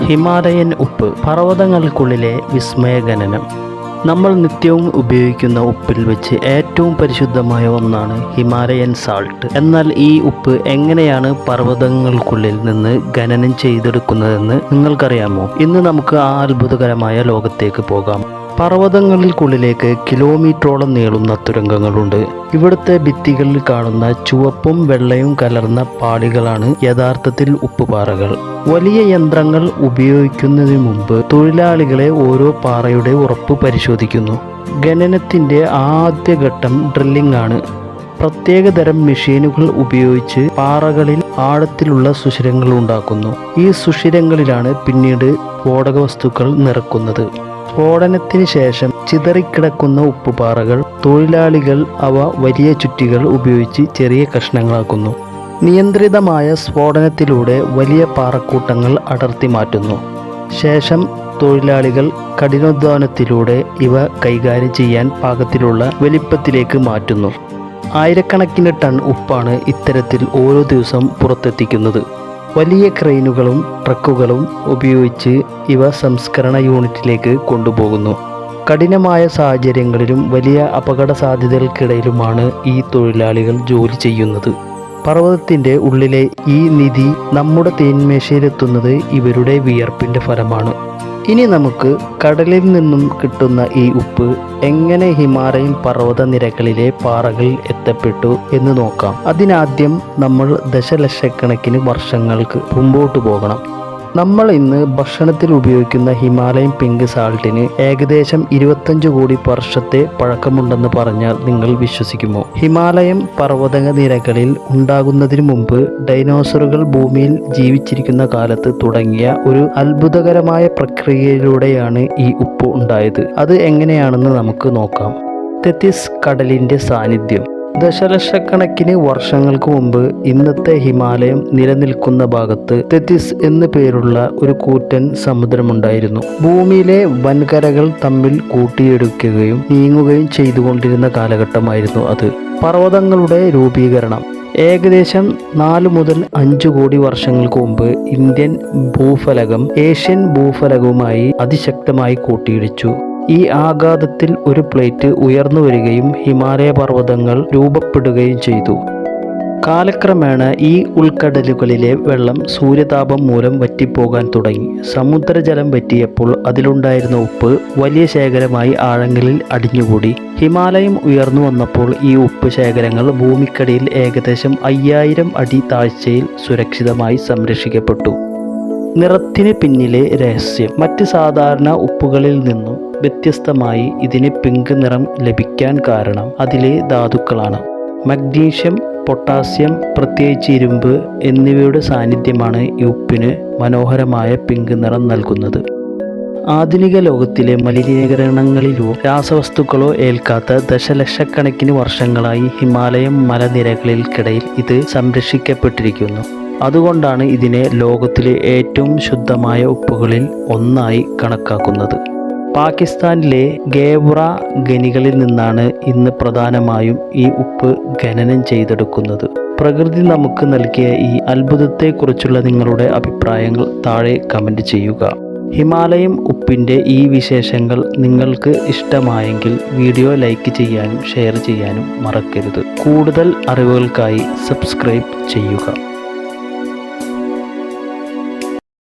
Himalayan ഉപ്പ്, പർവ്വതങ്ങൾക്കുള്ളിലെ വിസ്മയഖനനം. നമ്മൾ നിത്യവും ഉപയോഗിക്കുന്ന ഉപ്പിൽ വെച്ച് ഏറ്റവും പരിശുദ്ധമായ ഒന്നാണ് ഹിമാലയൻ സാൾട്ട്. എന്നാൽ ഈ ഉപ്പ് എങ്ങനെയാണ് പർവ്വതങ്ങൾക്കുള്ളിൽ നിന്ന് ഖനനം ചെയ്തെടുക്കുന്നതെന്ന് നിങ്ങൾക്കറിയാമോ? ഇന്ന് നമുക്ക് ആ അത്ഭുതകരമായ ലോകത്തേക്ക് പോകാം. പർവ്വതങ്ങൾക്കുള്ളിലേക്ക് കിലോമീറ്ററോളം നീളുന്ന തുരങ്കങ്ങളുണ്ട്. ഇവിടുത്തെ ഭിത്തികളിൽ കാണുന്ന ചുവപ്പും വെള്ളയും കലർന്ന പാളികളാണ് യഥാർത്ഥത്തിൽ ഉപ്പുപാറകൾ. വലിയ യന്ത്രങ്ങൾ ഉപയോഗിക്കുന്നതിന് മുമ്പ് തൊഴിലാളികളെ ഓരോ പാറയുടെ ഉറപ്പ് പരിശോധിക്കുന്നു. ഖനനത്തിന്റെ ആദ്യഘട്ടം ഡ്രില്ലിംഗ് ആണ്. പ്രത്യേകതരം മെഷീനുകൾ ഉപയോഗിച്ച് പാറകളിൽ ആഴത്തിലുള്ള സുഷിരങ്ങൾ ഉണ്ടാക്കുന്നു. ഈ സുഷിരങ്ങളിലാണ് പിന്നീട് സ്ഫോടക വസ്തുക്കൾ നിറക്കുന്നത്. സ്ഫോടനത്തിന് ശേഷം ചിതറിക്കിടക്കുന്ന ഉപ്പുപാറകൾ തൊഴിലാളികൾ അവ വലിയ ചുറ്റികൾ ഉപയോഗിച്ച് ചെറിയ കഷ്ണങ്ങളാക്കുന്നു. നിയന്ത്രിതമായ സ്ഫോടനത്തിലൂടെ വലിയ പാറക്കൂട്ടങ്ങൾ അടർത്തി മാറ്റുന്നു. ശേഷം തൊഴിലാളികൾ കഠിനാധ്വാനത്തിലൂടെ ഇവ കൈകാര്യം ചെയ്യാൻ പാകത്തിലുള്ള വലിപ്പത്തിലേക്ക് മാറ്റുന്നു. ആയിരക്കണക്കിന് ടൺ ഉപ്പാണ് ഇത്തരത്തിൽ ഓരോ ദിവസം പുറത്തെത്തിക്കുന്നത്. വലിയ ക്രെയിനുകളും ട്രക്കുകളും ഉപയോഗിച്ച് ഇവ സംസ്കരണ യൂണിറ്റിലേക്ക് കൊണ്ടുപോകുന്നു. കഠിനമായ സാഹചര്യങ്ങളിലും വലിയ അപകട സാധ്യതകൾക്കിടയിലുമാണ് ഈ തൊഴിലാളികൾ ജോലി ചെയ്യുന്നത്. പർവ്വതത്തിൻ്റെ ഉള്ളിലെ ഈ നിധി നമ്മുടെ തീന്മേശയിലെത്തുന്നത് ഇവരുടെ വിയർപ്പിൻ്റെ ഫലമാണ്. ഇനി നമുക്ക് കടലിൽ നിന്നും കിട്ടുന്ന ഈ ഉപ്പ് എങ്ങനെ ഹിമാലയൻ പർവ്വത നിരകളിലെ പാറകളിൽ എത്തപ്പെട്ടു എന്ന് നോക്കാം. അതിനാദ്യം നമ്മൾ ദശലക്ഷക്കണക്കിന് വർഷങ്ങൾക്ക് മുമ്പോട്ട് പോകണം. നമ്മൾ ഇന്ന് ഭക്ഷണത്തിൽ ഉപയോഗിക്കുന്ന ഹിമാലയൻ പിങ്ക് സാൾട്ടിന് ഏകദേശം 25 കോടി വർഷത്തെ പഴക്കമുണ്ടെന്ന് പറഞ്ഞാൽ നിങ്ങൾ വിശ്വസിക്കുമോ? ഹിമാലയൻ പർവ്വത നിരകളിൽ ഉണ്ടാകുന്നതിന് മുമ്പ് ഡൈനോസറുകൾ ഭൂമിയിൽ ജീവിച്ചിരിക്കുന്ന കാലത്ത് തുടങ്ങിയ ഒരു അത്ഭുതകരമായ പ്രക്രിയയിലൂടെയാണ് ഈ ഉപ്പ് ഉണ്ടായത്. അത് എങ്ങനെയാണെന്ന് നമുക്ക് നോക്കാം. തെത്തിസ് കടലിൻ്റെ സാന്നിധ്യം. ദശലക്ഷക്കണക്കിന് വർഷങ്ങൾക്ക് മുമ്പ് ഇന്നത്തെ ഹിമാലയം നിലനിൽക്കുന്ന ഭാഗത്ത് തെത്തിസ് എന്നു പേരുള്ള ഒരു കൂറ്റൻ സമുദ്രമുണ്ടായിരുന്നു. ഭൂമിയിലെ വൻകരകൾ തമ്മിൽ കൂട്ടിയിടിക്കുകയും നീങ്ങുകയും ചെയ്തുകൊണ്ടിരുന്ന കാലഘട്ടമായിരുന്നു അത്. പർവ്വതങ്ങളുടെ രൂപീകരണം. ഏകദേശം 4 മുതൽ 5 കോടി വർഷങ്ങൾക്ക് മുമ്പ് ഇന്ത്യൻ ഭൂഫലകം ഏഷ്യൻ ഭൂഫലകവുമായി അതിശക്തമായി കൂട്ടിയിടിച്ചു. ഈ ആഘാതത്തിൽ ഒരു പ്ലേറ്റ് ഉയർന്നു വരികയും ഹിമാലയ പർവ്വതങ്ങൾ രൂപപ്പെടുകയും ചെയ്തു. കാലക്രമേണ ഈ ഉൾക്കടലുകളിലെ വെള്ളം സൂര്യതാപം മൂലം വറ്റിപ്പോകാൻ തുടങ്ങി. സമുദ്രജലം വറ്റിയപ്പോൾ അതിലുണ്ടായിരുന്ന ഉപ്പ് വലിയ ശേഖരമായി ആഴങ്ങളിൽ അടിഞ്ഞുകൂടി. ഹിമാലയം ഉയർന്നു വന്നപ്പോൾ ഈ ഉപ്പ് ശേഖരങ്ങൾ ഭൂമിക്കടിയിൽ ഏകദേശം 5000 അടി താഴ്ചയിൽ സുരക്ഷിതമായി സംരക്ഷിക്കപ്പെട്ടു. നിറത്തിന് പിന്നിലെ രഹസ്യം. മറ്റ് സാധാരണ ഉപ്പുകളിൽ നിന്നും വ്യത്യസ്തമായി ഇതിന് പിങ്ക് നിറം ലഭിക്കാൻ കാരണം അതിലെ ധാതുക്കളാണ്. മഗ്നീഷ്യം, പൊട്ടാസ്യം, പ്രത്യേകിച്ച് ഇരുമ്പ് എന്നിവയുടെ സാന്നിധ്യമാണ് ഈ ഉപ്പിന് മനോഹരമായ പിങ്ക് നിറം നൽകുന്നത്. ആധുനിക ലോകത്തിലെ മലിനീകരണങ്ങളിലോ രാസവസ്തുക്കളോ ഏൽക്കാത്ത ദശലക്ഷക്കണക്കിന് വർഷങ്ങളായി ഹിമാലയം മലനിരകൾക്കിടയിൽ ഇത് സംരക്ഷിക്കപ്പെട്ടിരിക്കുന്നു. അതുകൊണ്ടാണ് ഇതിനെ ലോകത്തിലെ ഏറ്റവും ശുദ്ധമായ ഉപ്പുകളിൽ ഒന്നായി കണക്കാക്കുന്നത്. പാകിസ്ഥാനിലെ ഗേവ്ര ഖനികളിൽ നിന്നാണ് ഇന്ന് പ്രധാനമായും ഈ ഉപ്പ് ഖനനം ചെയ്തെടുക്കുന്നത്. പ്രകൃതി നമുക്ക് നൽകിയ ഈ അത്ഭുതത്തെക്കുറിച്ചുള്ള നിങ്ങളുടെ അഭിപ്രായങ്ങൾ താഴെ കമൻറ്റ് ചെയ്യുക. ഹിമാലയൻ ഉപ്പിൻ്റെ ഈ വിശേഷങ്ങൾ നിങ്ങൾക്ക് ഇഷ്ടമായെങ്കിൽ വീഡിയോ ലൈക്ക് ചെയ്യാനും ഷെയർ ചെയ്യാനും മറക്കരുത്. കൂടുതൽ അറിവുകൾക്കായി സബ്സ്ക്രൈബ് ചെയ്യുക.